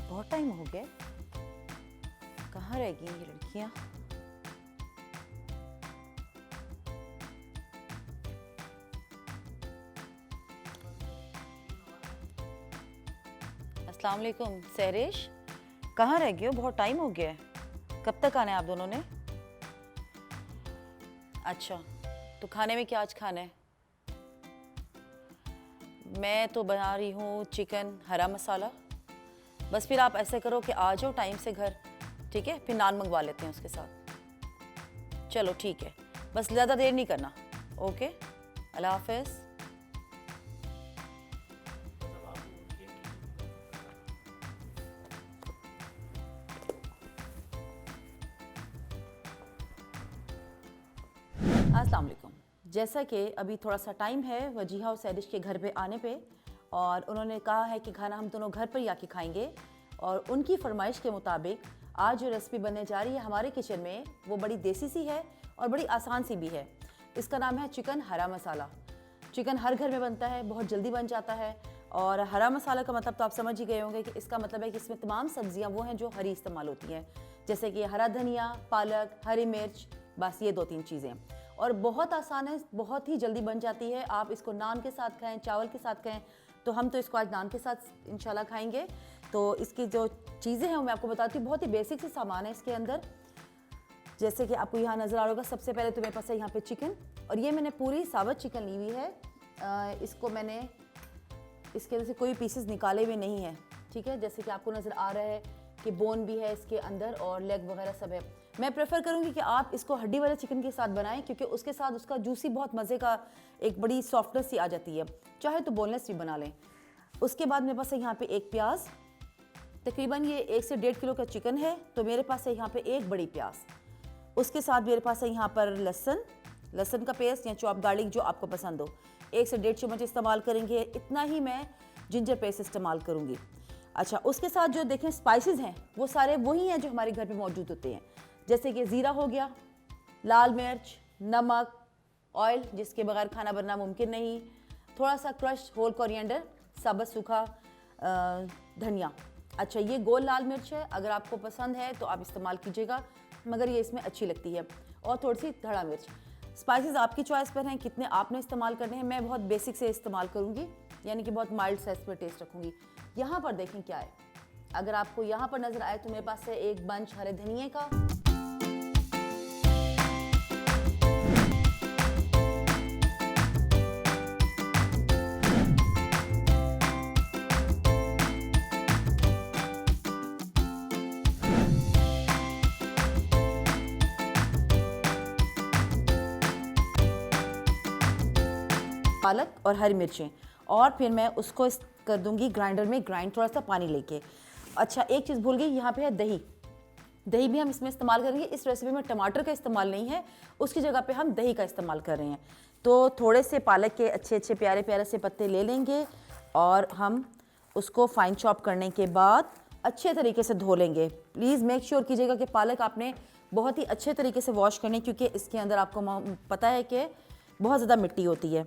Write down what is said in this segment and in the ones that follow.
बहुत टाइम हो गया, कहाँ रह गई ये लड़कियां? अस्सलाम वालेकुम सहरिश, कहाँ रह गए हो? बहुत टाइम हो गया है। कब तक आना है आप दोनों ने? अच्छा, तो खाने में क्या आज खाना है? मैं तो बना रही हूँ चिकन हरा मसाला। बस फिर आप ऐसे करो कि आ जाओ टाइम से घर, ठीक है? फिर नान मंगवा लेते हैं उसके साथ। चलो ठीक है, बस ज़्यादा देर नहीं करना। ओके, अल्लाह हाफिज़। अस्सलाम वालेकुम। जैसा कि अभी थोड़ा सा टाइम है वजीहा और सैरिश के घर पे आने पे, और उन्होंने कहा है कि खाना हम दोनों घर पर ही आके खाएंगे, और उनकी फरमाइश के मुताबिक आज जो रेसिपी बनने जा रही है हमारे किचन में वो बड़ी देसी सी है और बड़ी आसान सी भी है। इसका नाम है चिकन हरा मसाला। चिकन हर घर में बनता है, बहुत जल्दी बन जाता है। और हरा मसाला का मतलब तो आप समझ ही गए होंगे कि इसका मतलब है कि इसमें तमाम सब्जियां वो हैं जो हरी इस्तेमाल होती हैं, जैसे कि हरा धनिया, पालक, हरी मिर्च, बस ये 2-3 चीज़ें। और बहुत आसान है, बहुत ही जल्दी बन जाती है। आप इसको नान के साथ खाएं, चावल के साथ खाएं, तो हम तो इसको आज नान के साथ इंशाल्लाह खाएंगे। तो इसकी जो चीज़ें हैं वो मैं आपको बताती हूँ। बहुत ही बेसिक से सामान है इसके अंदर, जैसे कि आपको यहाँ नज़र आ रहा होगा। सबसे पहले तो मेरे पास है यहाँ पे चिकन, और ये मैंने पूरी साबुत चिकन ली हुई है। इसको मैंने इसके अंदर से कोई पीसेस निकाले हुए नहीं है, ठीक है? जैसे कि आपको नज़र आ रहा है कि बोन भी है इसके अंदर और लेग वगैरह सब है। मैं प्रेफर करूँगी कि आप इसको हड्डी वाले चिकन के साथ बनाएं, क्योंकि उसके साथ उसका जूसी बहुत मज़े का एक बड़ी सॉफ्टनेस सी आ जाती है। चाहे तो बोनलेस भी बना लें। उसके बाद मेरे पास है यहाँ पे एक प्याज, तकरीबन ये 1 से 1.5 किलो का चिकन है, तो मेरे पास है यहाँ पे एक बड़ी प्याज। उसके साथ मेरे पास है यहाँ पर लहसुन का पेस्ट या चॉप गार्लिक, जो आपको पसंद हो। 1 से 1.5 चम्मच इस्तेमाल करेंगे। इतना ही मैं जिंजर पेस्ट इस्तेमाल करूँगी। अच्छा, उसके साथ जो देखें स्पाइसेस हैं वो सारे वही हैं जो हमारे घर पे मौजूद होते हैं, जैसे कि ज़ीरा हो गया, लाल मिर्च, नमक, ऑयल जिसके बगैर खाना बनना मुमकिन नहीं, थोड़ा सा क्रश्ड होल कोरिएंडर, साबुत सूखा धनिया। अच्छा, ये गोल लाल मिर्च है, अगर आपको पसंद है तो आप इस्तेमाल कीजिएगा, मगर ये इसमें अच्छी लगती है। और थोड़ी सी धड़ा मिर्च। स्पाइसेस आपकी चॉइस पर हैं कितने आपने इस्तेमाल करने हैं। मैं बहुत बेसिक से इस्तेमाल करूँगी, यानी कि बहुत माइल्ड सा इस पर टेस्ट रखूँगी। यहाँ पर देखें क्या है, अगर आपको यहाँ पर नज़र आए तो मेरे पास है एक बंच हरे धनिए का, पालक और हरी मिर्चें, और फिर मैं उसको कर दूंगी ग्राइंडर में ग्राइंड, थोड़ा सा पानी लेके। अच्छा, एक चीज़ भूल गई, यहाँ पे है दही। दही भी हम इसमें इस्तेमाल करेंगे। इस रेसिपी में टमाटर का इस्तेमाल नहीं है, उसकी जगह पे हम दही का इस्तेमाल कर रहे हैं। तो थोड़े से पालक के अच्छे अच्छे प्यारे प्यारे से पत्ते ले लेंगे, और हम उसको फाइन चॉप करने के बाद अच्छे तरीके से धो लेंगे। प्लीज़ मेक श्योर कीजिएगा कि पालक आपने बहुत ही अच्छे तरीके से वॉश करनी, क्योंकि इसके अंदर आपको पता है कि बहुत ज़्यादा मिट्टी होती है।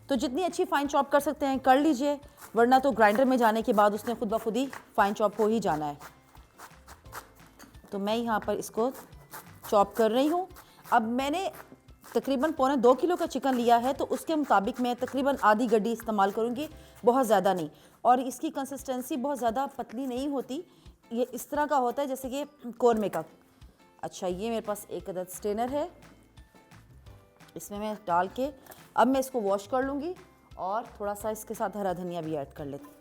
तो जितनी अच्छी फाइन चॉप कर सकते हैं कर लीजिए, वरना तो ग्राइंडर में जाने के बाद उसने खुद ब खुद ही फाइन चॉप हो ही जाना है। तो मैं यहाँ पर इसको चॉप कर रही हूँ। अब मैंने तकरीबन 1.25 किलो का चिकन लिया है, तो उसके मुताबिक मैं तकरीबन आधी गड्डी इस्तेमाल करूँगी, बहुत ज़्यादा नहीं। और इसकी कंसिस्टेंसी बहुत ज़्यादा पतली नहीं होती, ये इस तरह का होता है जैसे कि कौरमे का। अच्छा, ये मेरे पास एक अदद स्ट्रेनर है, इसमें मैं डाल के अब मैं इसको वॉश कर लूँगी, और थोड़ा सा इसके साथ हरा धनिया भी ऐड कर लेती हूँ।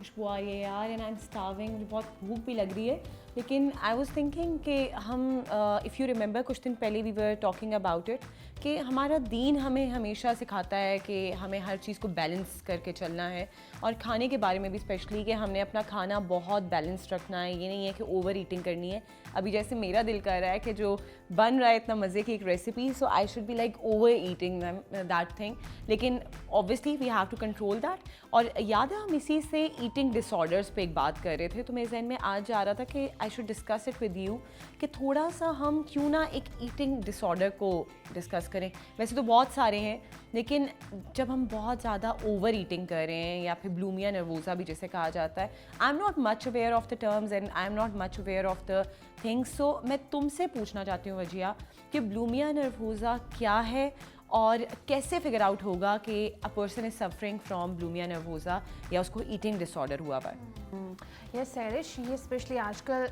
खुशबू आ रही है यार एंड आई एम स्टार्विंग, मुझे बहुत भूख भी लग रही है। लेकिन आई वाज थिंकिंग कि हम इफ़ यू रिमेंबर कुछ दिन पहले we were talking about it कि हमारा दीन हमें हमेशा सिखाता है कि हमें हर चीज़ को बैलेंस करके चलना है, और खाने के बारे में भी स्पेशली कि हमने अपना खाना बहुत बैलेंस रखना है। ये नहीं है कि ओवर ईटिंग करनी है। अभी जैसे मेरा दिल कर रहा है कि जो बन रहा है इतना मज़े की एक recipe, so I should be like over eating that thing, लेकिन obviously we have to control that. और याद है हम इसी से ईटिंग डिसऑर्डर्स पे एक बात कर रहे थे, तो मेरे जहन में आज आ रहा था कि I should discuss it with you कि थोड़ा सा हम क्यों ना एक ईटिंग डिसऑर्डर को डिस्कस करें। वैसे तो बहुत सारे हैं, लेकिन जब हम बहुत ज़्यादा ओवर ईटिंग कर रहे हैं या फिर ब्लूमिया नर्वोज़ा भी जैसे कहा जाता है, I am not much aware of the terms and I am not much aware of the things. So मैं तुमसे पूछना चाहती हूँ वजिया कि ब्लूमिया नर्वोज़ा क्या है और कैसे फिगर आउट होगा कि a person is suffering from bulimia nervosa या उसको ईटिंग डिसऑर्डर हुआ हुआ है। यस सैरिश, ये स्पेशली आजकल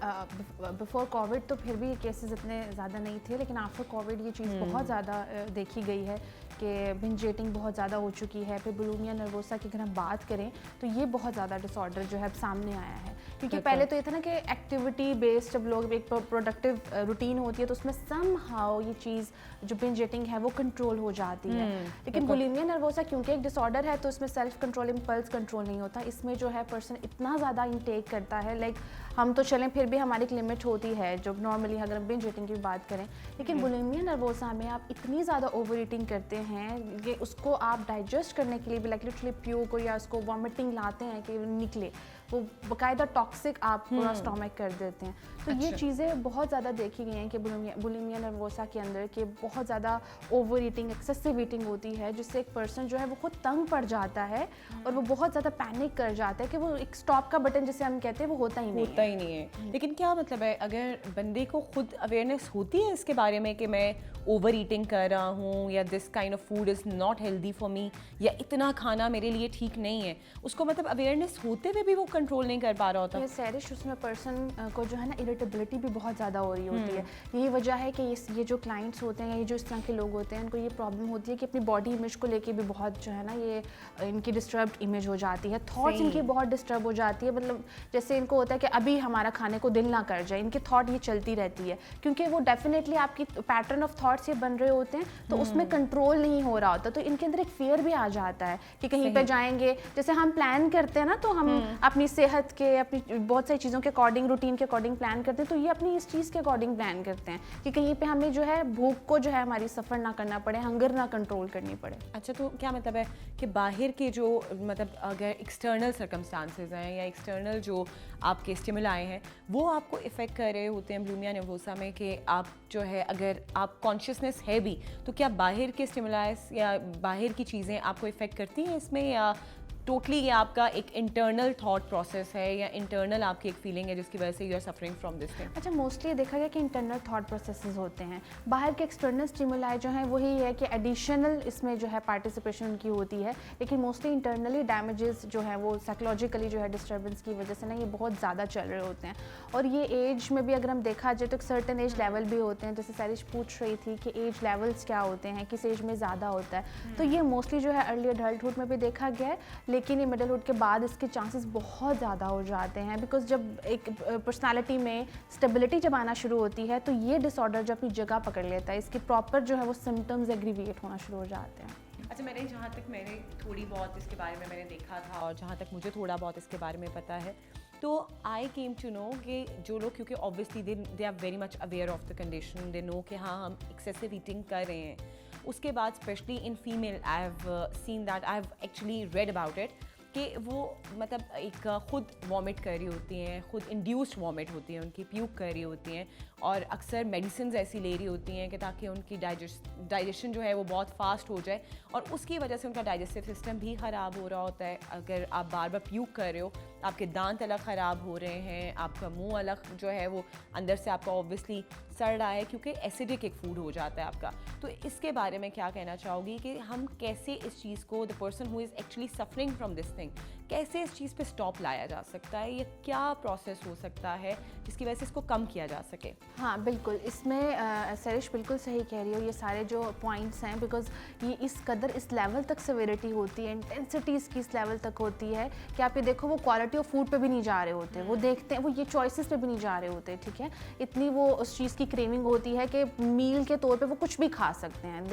बिफोर कोविड तो फिर भी ये केसेस इतने ज़्यादा नहीं थे, लेकिन आफ्टर कोविड ये चीज़ बहुत ज़्यादा देखी गई है कि बिंज ईटिंग बहुत ज़्यादा हो चुकी है। फिर बुलिमिया नर्वोसा की अगर हम बात करें तो ये बहुत ज़्यादा डिसऑर्डर जो है अब सामने आया है, क्योंकि पहले तो ये था ना कि एक्टिविटी बेस्ड जब लोग एक प्रोडक्टिव रूटीन होती है तो उसमें सम हाउ ये चीज़ जो बिंज ईटिंग है वो कंट्रोल हो जाती है। लेकिन बुलिमिया नर्वोसा क्योंकि एक डिसऑर्डर है तो इसमें सेल्फ कंट्रोल, इम्पल्स कंट्रोल नहीं होता। इसमें जो है पर्सन इतना ज़्यादा इंटेक करता है, लाइक हम तो चलें फिर भी हमारी एक लिमिट होती है जो नॉर्मली अगर हम बिंज ईटिंग की बात करें, लेकिन बुलिमिया नर्वोसा में आप इतनी ज़्यादा ओवर ईटिंग करते हैं कि उसको आप डाइजेस्ट करने के लिए भी लाइक लिटरली प्यूक या उसको वॉमिटिंग लाते हैं कि निकले, वो बाकायदा टॉक्सिक आप पूरा स्टोमक कर देते हैं। तो ये चीज़ें बहुत ज़्यादा देखी गई हैं कि बुलिमिया नर्वोसा के अंदर कि बहुत ज़्यादा ओवर ईटिंग, एक्सेसिव ईटिंग होती है, जिससे एक पर्सन जो है वो खुद तंग पड़ जाता है और वो बहुत ज़्यादा पैनिक कर जाता है कि वो एक स्टॉप का बटन जिसे हम कहते हैं वो होता ही नहीं है। लेकिन क्या मतलब है, अगर बंदे को खुद अवेयरनेस होती है इसके बारे में कि मैं ओवर ईटिंग कर रहा हूँ या this kind of food is not healthy for me या इतना खाना मेरे लिए ठीक नहीं है, उसको मतलब अवेयरनेस होते हुए भी वो कंट्रोल नहीं कर पा रहा होता। ये सैरिश उसमें पर्सन को जो है ना इरिटेबिलिटी भी बहुत ज़्यादा हो रही होती है। यही वजह है कि ये जो क्लाइंट्स होते हैं, ये जो इस तरह के लोग होते हैं, उनको ये प्रॉब्लम होती है कि अपनी बॉडी इमेज को लेके भी बहुत जो है ना ये इनकी डिस्टर्ब्ड इमेज हो जाती है, थॉट्स इनकी बहुत डिस्टर्ब हो जाती है। मतलब जैसे इनको होता है कि अभी हमारा खाने को दिल ना कर जाए, इनकी थॉट ये चलती रहती है, क्योंकि वो डेफिनेटली आपकी पैटर्न ऑफ थॉट्स ये बन रहे होते हैं तो उसमें कंट्रोल नहीं हो रहा होता, तो इनके अंदर एक फियर भी आ जाता है कि कहीं पे जाएंगे। जैसे हम प्लान करते हैं ना, तो हम अपनी सेहत के, अपनी बहुत सारी चीज़ों के अकॉर्डिंग, रूटीन के अकॉर्डिंग प्लान करते हैं, तो ये अपनी इस चीज़ के अकॉर्डिंग प्लान करते हैं कि कहीं पे हमें जो है भूख को जो है हमारी सफ़र ना करना पड़े, हंगर ना कंट्रोल करनी पड़े। अच्छा, तो क्या मतलब है कि बाहर के जो मतलब अगर एक्सटर्नल सर्कमस्टांसेस हैं या एक्सटर्नल जो आपके स्टिमुलाई हैं वो आपको इफ़ेक्ट कर रहे होते हैं ब्लूमिया नर्वोसा में, कि आप जो है अगर आप कॉन्शियसनेस है भी तो क्या बाहर के स्टिमुलाइस या बाहर की चीज़ें आपको इफ़ेक्ट करती हैं इसमें, या टोटली ये आपका एक इंटरनल थॉट प्रोसेस है या इंटरनल आपकी एक फीलिंग है जिसकी वजह से you are suffering from this thing? अच्छा, मोस्टली देखा गया कि इंटरनल थॉट प्रोसेसेस होते हैं। बाहर के एक्सटर्नल स्टिमुलाई जो हैं वही है कि एडिशनल इसमें जो है पार्टिसिपेशन उनकी होती है, लेकिन मोस्टली इंटरनली डैमेजेस जो है वो साइकोलॉजिकली जो है डिस्टर्बेंस की वजह से ना ये बहुत ज़्यादा चल रहे होते हैं। और ये एज में भी अगर हम देखा जाए तो एक सर्टन एज लेवल भी होते हैं, जैसे सैरिश पूछ रही थी कि एज लेवल्स क्या होते हैं, किस एज में ज़्यादा होता है, तो ये मोस्टली जो है अर्ली अडल्टहुड में भी देखा गया है, लेकिन ये मिडलहुड के बाद इसके चांसेस बहुत ज़्यादा हो जाते हैं, बिकॉज जब एक पर्सनालिटी में स्टेबिलिटी जब आना शुरू होती है तो ये डिसऑर्डर जब अपनी जगह पकड़ लेता है, इसके प्रॉपर जो है वो सिम्टम्स एग्रीविएट होना शुरू हो जाते हैं। अच्छा, मैंने थोड़ी बहुत इसके बारे में मैंने देखा था और जहाँ तक मुझे थोड़ा बहुत इसके बारे में पता है, तो आई केम टू नो कि जो लोग, क्योंकि obviously they are very much aware of the condition, they know कि हाँ हम एक्सेसिव ईटिंग कर रहे हैं, उसके बाद specially in female I have seen that, I have actually read about it कि वो मतलब एक खुद वॉमिट कर रही होती हैं, खुद इंड्यूस्ड वॉमिट होती है उनकी, प्यूक कर रही होती हैं, और अक्सर मेडिसिन ऐसी ले रही होती हैं कि ताकि उनकी डाइजेशन जो है वो बहुत फास्ट हो जाए, और उसकी वजह से उनका डाइजेस्टिव सिस्टम भी ख़राब हो रहा होता है। अगर आप बार बार प्यूक कर रहे हो, आपके दांत अलग ख़राब हो रहे हैं, आपका मुंह अलग जो है वो अंदर से आपका ऑब्वियसली सड़ रहा है क्योंकि एसिडिक एक फूड हो जाता है आपका। तो इसके बारे में क्या कहना चाहोगी कि हम कैसे इस चीज़ को, the person who is actually suffering from this thing, कैसे इस चीज़ पे स्टॉप लाया जा सकता है, या क्या प्रोसेस हो सकता है जिसकी वजह से इसको कम किया जा सके? हाँ बिल्कुल, इसमें सरिश बिल्कुल सही कह रही हो, ये सारे जो पॉइंट्स हैं, बिकॉज ये इस कदर इस लेवल तक सेवेरिटी होती है, इंटेंसिटी इसकी इस लेवल तक होती है कि आप ये देखो वो क्वालिटी क्वालिटी ऑफ फूड पे भी नहीं जा रहे होते, वो देखते हैं, वो ये चॉइसेस पे भी नहीं जा रहे होते, ठीक है। इतनी वो उस चीज़ की क्रेविंग होती है कि मील के तौर पे वो कुछ भी खा सकते हैं।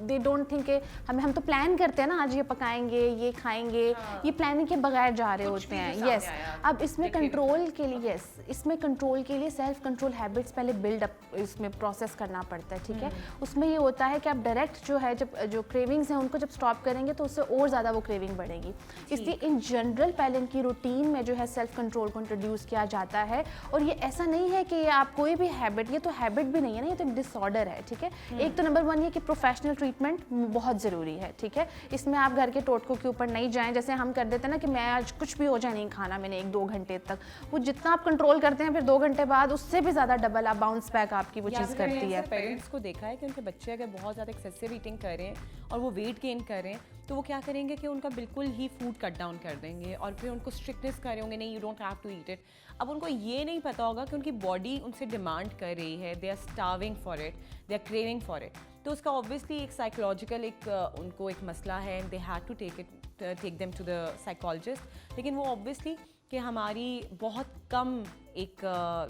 दे डोंट थिंक कि हम तो प्लान करते हैं ना, आज ये पकाएंगे, ये खाएंगे, ये प्लानिंग के बगैर जा रहे होते हैं। यस, अब इसमें कंट्रोल के लिए, यस, इसमें कंट्रोल के लिए सेल्फ कंट्रोल हैबिट्स पहले बिल्ड अप इसमें प्रोसेस करना पड़ता है, ठीक है। उसमें ये होता है कि आप डायरेक्ट जो है, जब जो क्रेविंग्स हैं उनको जब स्टॉप करेंगे तो उससे और ज़्यादा वो क्रेविंग बढ़ेगी। इसलिए इन जनरल पहले इनकी रूटीन में जो है सेल्फ कंट्रोल को इंट्रोड्यूस किया जाता है। और ये ऐसा नहीं है कि आप कोई भी हैबिट, ये तो हैबिट भी नहीं है ना, ये तो एक डिसऑर्डर है, ठीक है। एक तो नंबर 1 ये कि प्रोफेशनल ट्रीटमेंट बहुत ज़रूरी है, ठीक है। इसमें आप घर के टोटकों के ऊपर नहीं जाएं, जैसे हम कर देते हैं ना कि मैं आज कुछ भी हो जाए नहीं खाना मैंने 1-2 घंटे तक, वो जितना आप कंट्रोल करते हैं फिर 2 घंटे बाद उससे भी ज़्यादा डबल आप बाउंस बैक आपकी वो चीज़ करती है। पेरेंट्स को देखा है कि उनके बच्चे अगर बहुत ज़्यादा एक्सेसिव ईटिंग कर रहे हैं और वो वेट गेन कर रहे हैं तो वो क्या करेंगे कि उनका बिल्कुल ही फूड कट डाउन कर देंगे और फिर उनको स्ट्रिक्टनेस कर रहे होंगे, नहीं you don't have to eat it. अब उनको ये नहीं पता होगा कि उनकी बॉडी उनसे डिमांड कर रही है, they are starving for it, they are craving for it. तो उसका ऑब्वियसली एक साइकोलॉजिकल उनको एक मसला है, they have to take them to the psychologist. लेकिन वो ऑब्वियसली कि हमारी बहुत कम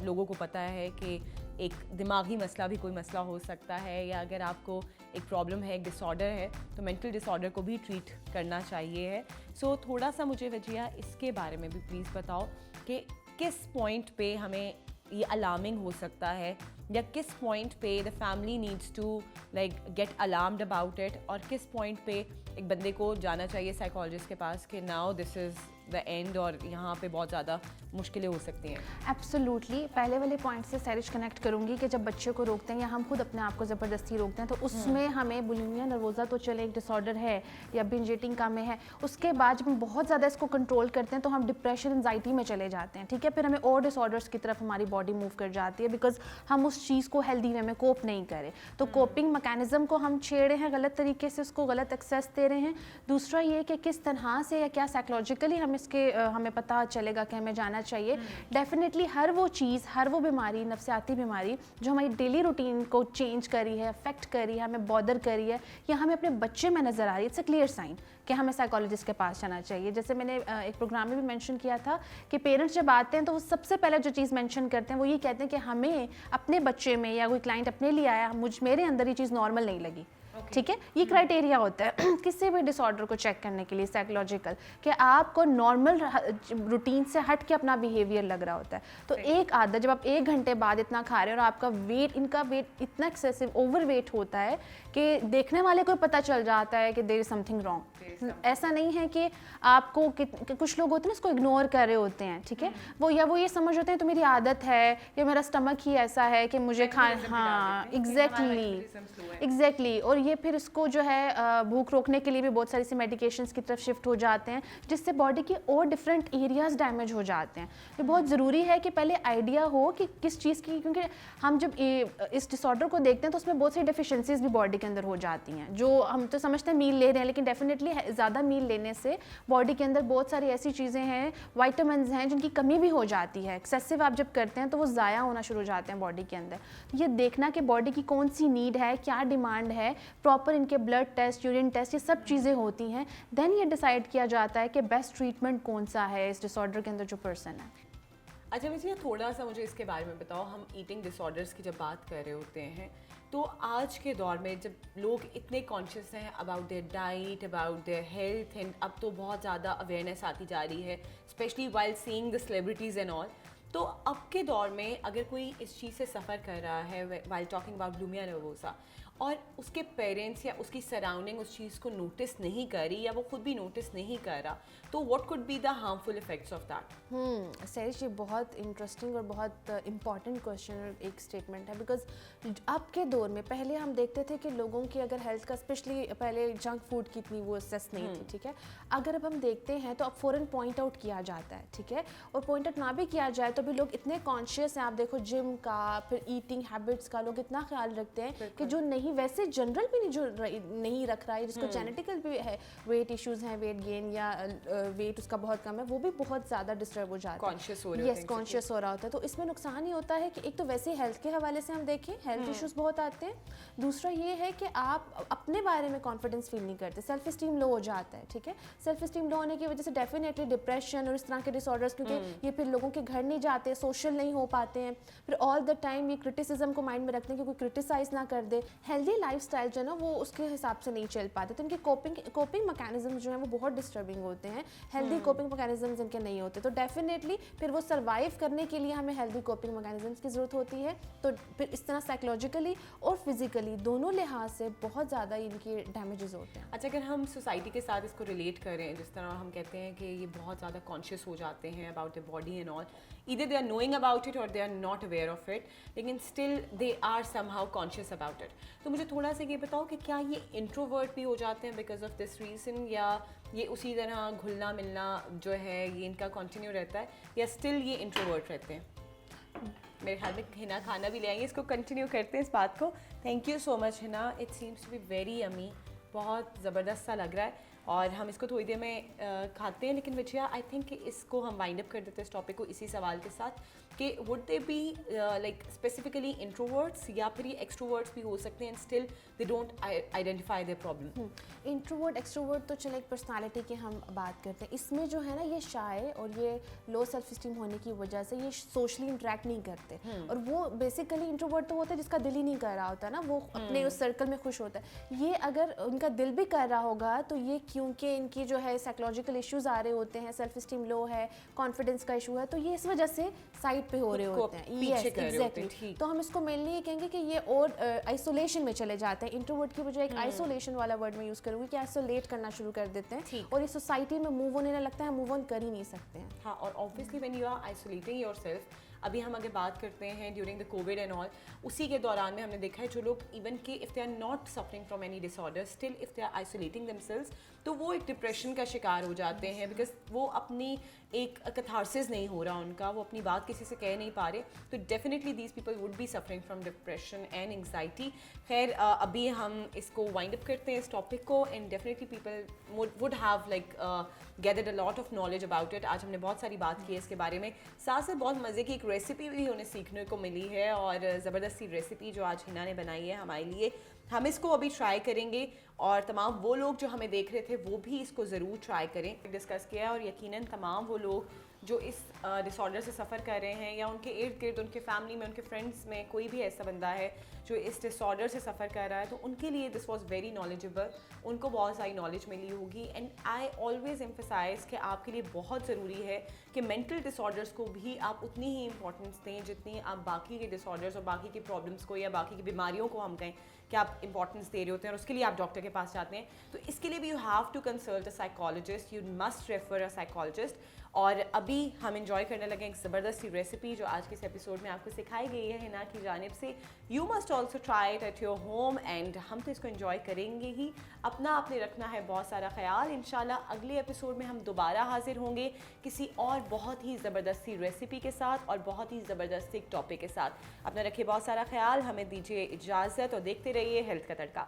लोगों को पता है कि एक दिमागी मसला भी कोई मसला हो सकता है, या अगर आपको एक प्रॉब्लम है, एक डिसऑर्डर है, तो मेंटल डिसऑर्डर को भी ट्रीट करना चाहिए है। सो थोड़ा सा मुझे वजिया इसके बारे में भी प्लीज़ बताओ कि किस पॉइंट पे हमें ये अलार्मिंग हो सकता है, या किस पॉइंट पे the family needs to like get alarmed about it, और किस पॉइंट पे एक बंदे को जाना चाहिए साइकोलॉजिस्ट के पास कि now this is the end और यहाँ पे बहुत ज़्यादा मुश्किलें हो सकती हैं। एब्सोल्युटली, पहले वाले पॉइंट से सैरिश कनेक्ट करूँगी कि जब बच्चे को रोकते हैं या हम खुद अपने आप को ज़बरदस्ती रोकते हैं तो उसमें हमें बुलिमिया नर्वोसा तो चले एक डिसऑर्डर है या बिंज ईटिंग का में है, उसके बाद जब हम बहुत ज़्यादा इसको कंट्रोल करते हैं तो हम डिप्रेशन एंजाइटी में चले जाते हैं, ठीक है। फिर हमें और डिसऑर्डर्स की तरफ हमारी बॉडी मूव कर जाती है बिकॉज हम उस चीज़ को हेल्दी वे में कोप नहीं करें। तो कोपिंग मैकेनिज्म को हम छेड़े हैं गलत तरीके से, उसको गलत एक्सेस दे रहे हैं। दूसरा ये कि किस तरह से या क्या साइकोलॉजिकली हम इसके हमें पता चलेगा कि हमें जाना चाहिए। डेफिनेटली हर वो चीज़, हर वो बीमारी, नफसियाती बीमारी जो हमारी डेली रूटीन को चेंज करी है, अफेक्ट करी है, हमें बॉदर करी है या हमें अपने बच्चे में नज़र आ रही है, इट्स अ क्लियर साइन कि हमें साइकोलॉजिस्ट के पास जाना चाहिए। जैसे मैंने एक प्रोग्राम में भी मेंशन किया था कि पेरेंट्स जब आते हैं तो वो सबसे पहले जो चीज़ मेंशन करते हैं वो ये कहते हैं कि हमें अपने बच्चे में या कोई क्लाइंट अपने लिए आया, मेरे अंदर ये चीज़ नॉर्मल नहीं लगी, ठीक है। ये क्राइटेरिया होता है किसी भी डिसऑर्डर को चेक करने के लिए साइकोलॉजिकल, कि आपको नॉर्मल रूटीन से हट के अपना बिहेवियर लग रहा होता है। तो एक आदत, जब आप 1 घंटे बाद इतना खा रहे हो और आपका इनका वेट इतना एक्सेसिव ओवर वेट होता है कि देखने वाले को पता चल जाता है कि देयर इज समथिंग रॉन्ग। ऐसा नहीं है कि आपको कुछ लोग होते हैं ना इसको इग्नोर कर रहे होते हैं, ठीक है। वो ये समझ होते हैं तो मेरी आदत है या मेरा स्टमक ही ऐसा है कि मुझे हाँ एग्जैक्टली। और ये फिर इसको जो है भूख रोकने के लिए भी बहुत सारी सी मेडिकेशंस की तरफ शिफ्ट हो जाते हैं जिससे बॉडी के और डिफरेंट एरियाज डैमेज हो जाते हैं। ये बहुत ज़रूरी है कि पहले आइडिया हो कि किस चीज़ की, क्योंकि हम जब इस डिसऑर्डर को देखते हैं तो उसमें बहुत सारी डेफिशिएंसीज भी बॉडी के अंदर हो जाती हैं। जो हम तो समझते हैं मील ले रहे हैं, लेकिन डेफिनेटली ज़्यादा मील लेने से बॉडी के अंदर बहुत सारी ऐसी चीज़ें हैं, वाइटामिन्स हैं जिनकी कमी भी हो जाती है। एक्सेसिव आप जब करते हैं तो वो ज़ाया होना शुरू हो जाते हैं बॉडी के अंदर। ये देखना कि बॉडी की कौन सी नीड है, क्या डिमांड है, प्रॉपर इनके ब्लड टेस्ट, यूरिन टेस्ट, ये सब चीज़ें होती हैं। देन ये डिसाइड किया जाता है कि बेस्ट ट्रीटमेंट कौन सा है इस डिसऑर्डर के अंदर जो पर्सन है। अच्छा वैसे थोड़ा सा मुझे इसके बारे में बताओ, हम ईटिंग डिसऑर्डर्स की जब बात कर रहे होते हैं तो आज के दौर में जब लोग इतने कॉन्शियस हैं about their diet, about their health, and अब तो बहुत ज़्यादा अवेयरनेस आती जा रही है, specially while seeing the celebrities and all. तो अब के दौर में अगर कोई इस चीज़ से सफ़र कर रहा है while talking about bulimia nervosa और उसके पेरेंट्स या उसकी सराउंडिंग उस चीज़ को नोटिस नहीं कर रही या वो खुद भी नोटिस नहीं कर रहा, तो what could be the harmful effects of that? सैरिश ये बहुत इंटरेस्टिंग और बहुत इम्पॉर्टेंट क्वेश्चन एक स्टेटमेंट है। बिकॉज अब के दौर में पहले हम देखते थे कि लोगों की अगर हेल्थ का, स्पेशली पहले जंक फूड की इतनी वो असेस नहीं थी, ठीक है। अगर अब हम देखते हैं तो अब फ़ौरन पॉइंट आउट किया जाता है, ठीक है। और पॉइंट आउट ना भी किया जाए तो भी लोग इतने कॉन्शियस हैं। आप देखो जिम का, फिर ईटिंग हैबिट्स का लोग इतना ख्याल रखते हैं कि जो नहीं कहीं वैसे जनरल भी नहीं जो नहीं रख रहा है, जिसको जेनेटिकल भी है, वेट इश्यूज हैं, वेट गेन या वेट उसका बहुत कम है, वो भी बहुत ज़्यादा डिस्टर्ब हो जाता है, कॉन्शियस हो रहे होते हैं, कॉन्शियस हो रहा होता है। तो इसमें नुकसान ही होता है कि एक तो वैसे हेल्थ के हवाले से हम देखें हेल्थ इश्यूज बहुत आते हैं, दूसरा ये है कि आप अपने बारे में कॉन्फिडेंस फील नहीं करते, सेल्फ स्टीम लो हो जाता है, ठीक है। सेल्फ स्टीम लो होने की वजह से डेफिनेटली डिप्रेशन और इस तरह के डिसऑर्डर्स, क्योंकि ये फिर लोगों के घर नहीं जाते, सोशल नहीं हो पाते हैं, फिर ऑल द टाइम ये क्रिटिसिज्म को माइंड में रखते हैं कि कोई क्रिटिसाइज ना कर दे। हेल्दी लाइफस्टाइल जो है ना वो उसके हिसाब से नहीं चल पाते, तो इनके कोपिंग मैकेनिज्म जो है वो बहुत डिस्टर्बिंग होते हैं, हेल्दी कोपिंग मैकेनिज्म इनके नहीं होते। तो डेफिनेटली फिर वो सर्वाइव करने के लिए हमें हेल्दी कोपिंग मैकेनिज्म्स की ज़रूरत होती है। तो फिर इस तरह साइकोलॉजिकली और फिजिकली दोनों लिहाज से बहुत ज़्यादा इनके डैमेजेस होते हैं। अच्छा, अगर हम सोसाइटी के साथ इसको रिलेट करें, जिस तरह हम कहते हैं कि ये बहुत ज़्यादा कॉन्शियस हो जाते हैं about the body and all, either they are knowing about it और they are not aware of it, लेकिन still they are somehow conscious about it. तो मुझे थोड़ा सा ये बताओ कि क्या ये इंट्रोवर्ट भी हो जाते हैं बिकॉज ऑफ दिस रीज़न, या ये उसी तरह घुलना मिलना जो है ये इनका कंटिन्यू रहता है, या स्टिल ये इंट्रोवर्ट रहते हैं? मेरे ख्याल में हिना खाना भी ले आएंगे, इसको कंटिन्यू करते हैं इस बात को। Thank you so much Hina, it seems to be very yummy, बहुत ज़बरदस्त सा लग रहा है और हम इसको थोड़ी देर में खाते हैं। लेकिन विजया, आई थिंक कि इसको हम वाइंड अप कर देते हैं इस टॉपिक को इसी सवाल के साथ कि would they be like specifically introverts, या फिर ये एक्सट्रोवर्ट्स भी हो सकते हैं, still they don't identify their problem? Introvert extrovert तो चलो एक पर्सनालिटी की हम बात करते हैं, इसमें जो है ना ये शाय और ये लो सेल्फ स्टीम होने की वजह से ये सोशली इंटरेक्ट नहीं करते, और वो बेसिकली इंट्रोवर्ट तो होता है जिसका दिल ही नहीं कर रहा होता ना, वो अपने उस सर्कल में खुश होता है। ये अगर उनका दिल भी कर रहा होगा तो ये क्योंकि इनकी जो है साइकोलॉजिकल इश्यूज आ रहे होते हैं, सेल्फ स्टीम लो है, कॉन्फिडेंस का इशू है, तो ये इस वजह से साइड पे हो रहे होते हैं। पीछे यस एग्जैक्टली। तो हम इसको मेनली ये कहेंगे कि ये और आइसोलेशन में चले जाते हैं। इंट्रोवर्ट की बजाय एक आइसोलेशन वाला वर्ड में यूज करूँगी कि आइसोलेट करना शुरू कर देते हैं और इस सोसाइटी में मूव होने लगता है, मूव ऑन कर ही नहीं सकते हैं। हाँ, और obviously when you are isolating yourself, अभी हम अगर बात करते हैं during the COVID and all, उसी के दौरान में हमने देखा है जो लोग इवन कि if they are not suffering from any disorder, still if they are isolating themselves, तो वो एक डिप्रेशन का शिकार हो जाते हैं बिकॉज वो अपनी एक कैथारसिस नहीं हो रहा उनका, वो अपनी बात किसी से कह नहीं पा रहे। तो definitely these people would be suffering from depression and anxiety. खैर, अभी हम इसको वाइंड अप करते हैं इस टॉपिक को, and definitely people would have like gathered a lot of knowledge about it. आज हमने बहुत सारी बात की है इसके बारे में, साथ साथ बहुत मज़े की एक रेसिपी भी उन्हें सीखने को मिली है, और ज़बरदस्ती रेसिपी जो आज हिना ने बनाई है हमारे लिए, हम इसको अभी ट्राई करेंगे और तमाम वो लोग जो हमें देख रहे थे वो भी इसको ज़रूर ट्राई करें। डिस्कस किया, और यकीनन तमाम वो लोग जो इस डिसऑर्डर से सफ़र कर रहे हैं, या उनके इर्द गिर्द, उनके फैमिली में, उनके फ्रेंड्स में कोई भी ऐसा बंदा है जो इस डिसऑर्डर से सफ़र कर रहा है, तो उनके लिए दिस वाज वेरी नॉलेजेबल, उनको बहुत सारी नॉलेज मिली होगी। एंड आई ऑलवेज़ एम्फसाइज़ कि आपके लिए बहुत ज़रूरी है कि मेंटल डिसऑर्डर्स को भी आप उतनी ही इंपॉर्टेंस दें जितनी आप बाकी के डिसऑर्डर्स और बाकी की प्रॉब्लम्स को या बाकी की बीमारियों को हम कहें कि आप इंपॉर्टेंस दे रहे होते हैं और उसके लिए आप डॉक्टर के पास जाते हैं। तो इसके लिए भी you have to consult a psychologist, you must refer a psychologist. और अभी हम इंजॉय करने लगे एक ज़बरदस्त सी रेसिपी जो आज के इस एपिसोड में आपको सिखाई गई है हिना की जानिब से। You must also try it at your home, and हम तो इसको इंजॉय करेंगे ही। अपना आपने रखना है बहुत सारा ख्याल। इंशाल्लाह अगले एपिसोड में हम दोबारा हाजिर होंगे किसी और बहुत ही ज़बरदस्त सी रेसिपी के साथ और बहुत ही ज़बरदस्त एक टॉपिक के साथ। अपना रखिए बहुत सारा ख्याल, हमें दीजिए इजाज़त और देखते रहिए हेल्थ का तड़का।